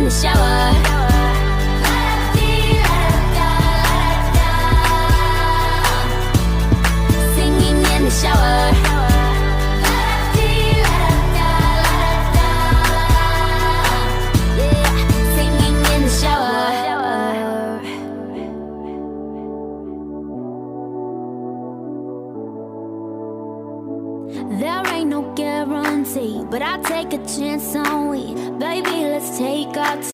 the shower. Singing in the shower. There ain't no guarantee, but I take a chance on we. Baby, let's take our time.